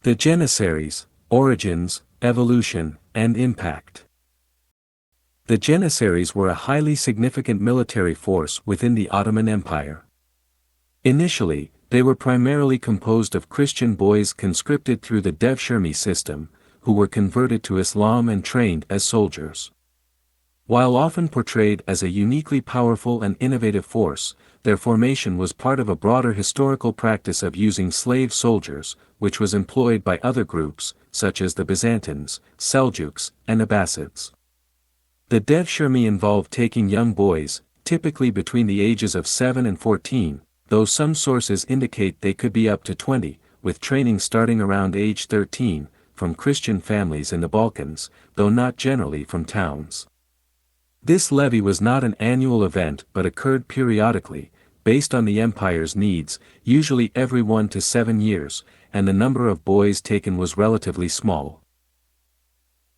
The Janissaries: Origins, Evolution, and Impact. The Janissaries were a highly significant military force within the Ottoman Empire. Initially, they were primarily composed of Christian boys conscripted through the Devshirme system, who were converted to Islam and trained as soldiers. While often portrayed as a uniquely powerful and innovative force, their formation was part of a broader historical practice of using slave soldiers, which was employed by other groups, such as the Byzantines, Seljuks, and Abbasids. The Devshirme involved taking young boys, typically between the ages of 7 and 14, though some sources indicate they could be up to 20, with training starting around age 13, from Christian families in the Balkans, though not generally from towns. This levy was not an annual event but occurred periodically, based on the empire's needs, usually every 1 to 7 years, and the number of boys taken was relatively small.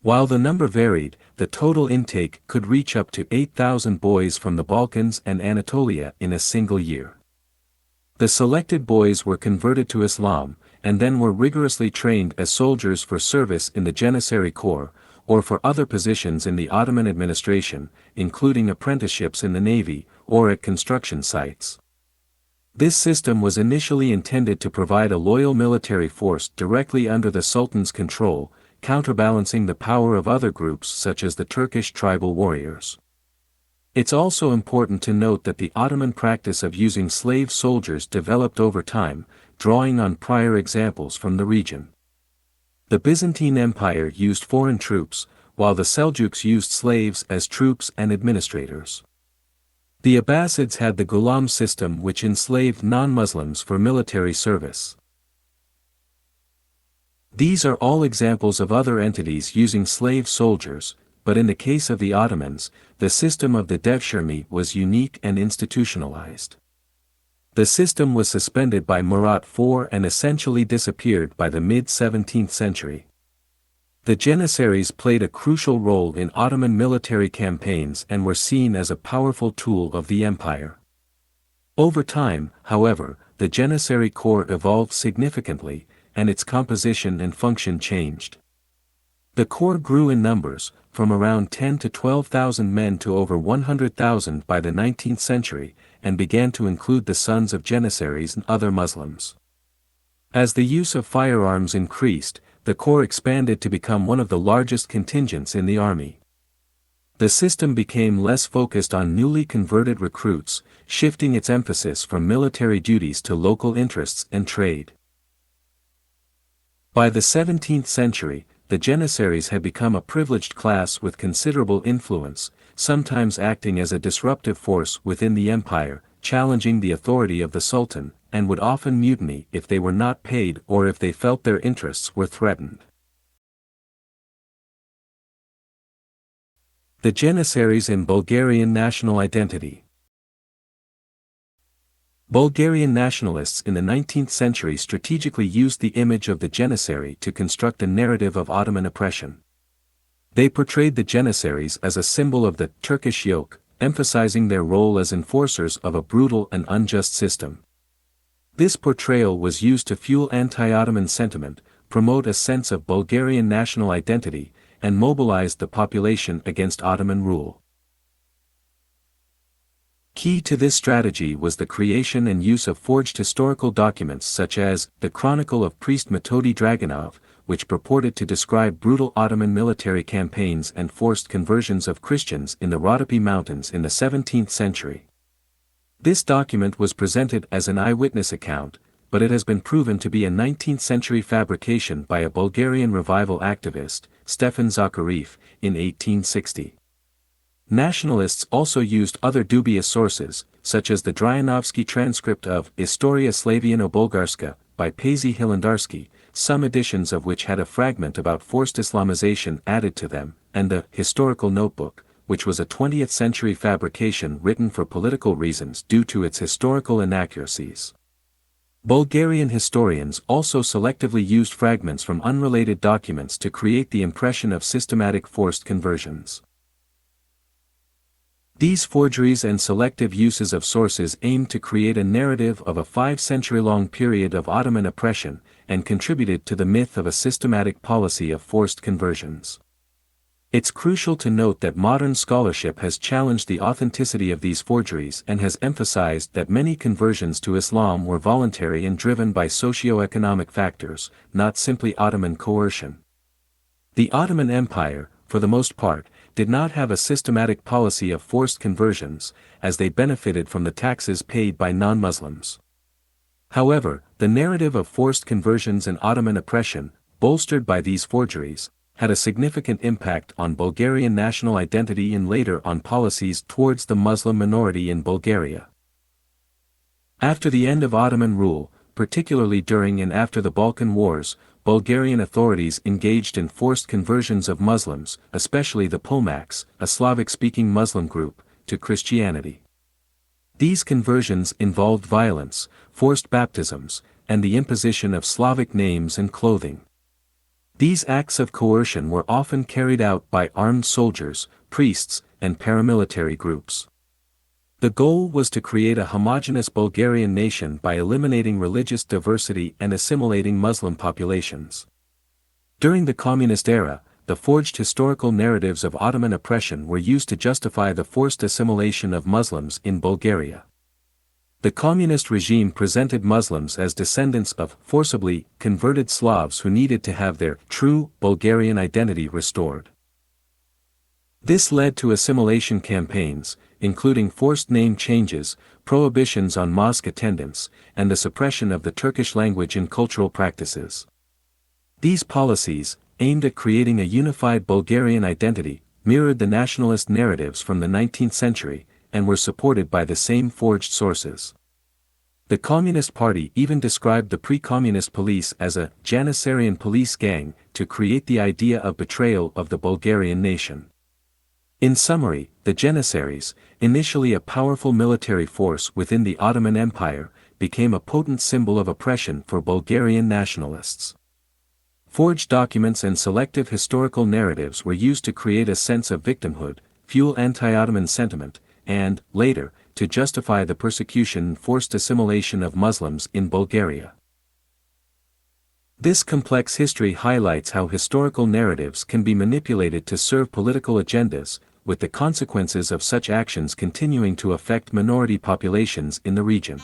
While the number varied, the total intake could reach up to 8,000 boys from the Balkans and Anatolia in a single year. The selected boys were converted to Islam, and then were rigorously trained as soldiers for service in the Janissary Corps, or for other positions in the Ottoman administration, including apprenticeships in the navy, or at construction sites. This system was initially intended to provide a loyal military force directly under the Sultan's control, counterbalancing the power of other groups such as the Turkish tribal warriors. It's also important to note that the Ottoman practice of using slave soldiers developed over time, drawing on prior examples from the region. The Byzantine Empire used foreign troops, while the Seljuks used slaves as troops and administrators. The Abbasids had the Ghulam system, which enslaved non-Muslims for military service. These are all examples of other entities using slave soldiers, but in the case of the Ottomans, the system of the Devshirme was unique and institutionalized. The system was suspended by Murat IV and essentially disappeared by the mid-17th century. The Janissaries played a crucial role in Ottoman military campaigns and were seen as a powerful tool of the empire. Over time, however, the Janissary Corps evolved significantly, and its composition and function changed. The corps grew in numbers, from around 10 to 12,000 men to over 100,000 by the 19th century, and began to include the sons of Janissaries and other Muslims. As the use of firearms increased, the corps expanded to become one of the largest contingents in the army. The system became less focused on newly converted recruits, shifting its emphasis from military duties to local interests and trade. By the 17th century, the Janissaries had become a privileged class with considerable influence, sometimes acting as a disruptive force within the empire, challenging the authority of the Sultan, and would often mutiny if they were not paid or if they felt their interests were threatened. The Janissaries and Bulgarian national identity. Bulgarian nationalists in the 19th century strategically used the image of the Janissary to construct a narrative of Ottoman oppression. They portrayed the Janissaries as a symbol of the Turkish yoke, emphasizing their role as enforcers of a brutal and unjust system. This portrayal was used to fuel anti-Ottoman sentiment, promote a sense of Bulgarian national identity, and mobilized the population against Ottoman rule. Key to this strategy was the creation and use of forged historical documents such as the Chronicle of Priest Metodi Dragunov, which purported to describe brutal Ottoman military campaigns and forced conversions of Christians in the Rhodope Mountains in the 17th century. This document was presented as an eyewitness account, but it has been proven to be a 19th century fabrication by a Bulgarian revival activist, Stefan Zakhariev, in 1860. Nationalists also used other dubious sources, such as the Dryanovsky transcript of Istoria Slaviano-Bulgarska by Pazy Hilandarsky, some editions of which had a fragment about forced Islamization added to them, and the Historical Notebook, which was a 20th century fabrication written for political reasons due to its historical inaccuracies. Bulgarian historians also selectively used fragments from unrelated documents to create the impression of systematic forced conversions. These forgeries and selective uses of sources aimed to create a narrative of a 5-century-long period of Ottoman oppression, and contributed to the myth of a systematic policy of forced conversions. It's crucial to note that modern scholarship has challenged the authenticity of these forgeries and has emphasized that many conversions to Islam were voluntary and driven by socio-economic factors, not simply Ottoman coercion. The Ottoman Empire, for the most part, did not have a systematic policy of forced conversions, as they benefited from the taxes paid by non-Muslims. However, the narrative of forced conversions and Ottoman oppression, bolstered by these forgeries, had a significant impact on Bulgarian national identity and later on policies towards the Muslim minority in Bulgaria. After the end of Ottoman rule, particularly during and after the Balkan Wars, Bulgarian authorities engaged in forced conversions of Muslims, especially the Polaks, a Slavic-speaking Muslim group, to Christianity. These conversions involved violence, forced baptisms, and the imposition of Slavic names and clothing. These acts of coercion were often carried out by armed soldiers, priests, and paramilitary groups. The goal was to create a homogeneous Bulgarian nation by eliminating religious diversity and assimilating Muslim populations. During the communist era, the forged historical narratives of Ottoman oppression were used to justify the forced assimilation of Muslims in Bulgaria. The communist regime presented Muslims as descendants of forcibly converted Slavs who needed to have their true Bulgarian identity restored. This led to assimilation campaigns, including forced name changes, prohibitions on mosque attendance, and the suppression of the Turkish language and cultural practices. These policies, aimed at creating a unified Bulgarian identity, mirrored the nationalist narratives from the 19th century, and were supported by the same forged sources. The Communist Party even described the pre-communist police as a Janissarian police gang to create the idea of betrayal of the Bulgarian nation. In summary, the Janissaries, initially a powerful military force within the Ottoman Empire, became a potent symbol of oppression for Bulgarian nationalists. Forged documents and selective historical narratives were used to create a sense of victimhood, fuel anti-Ottoman sentiment, and, later, to justify the persecution and forced assimilation of Muslims in Bulgaria. This complex history highlights how historical narratives can be manipulated to serve political agendas, with the consequences of such actions continuing to affect minority populations in the region.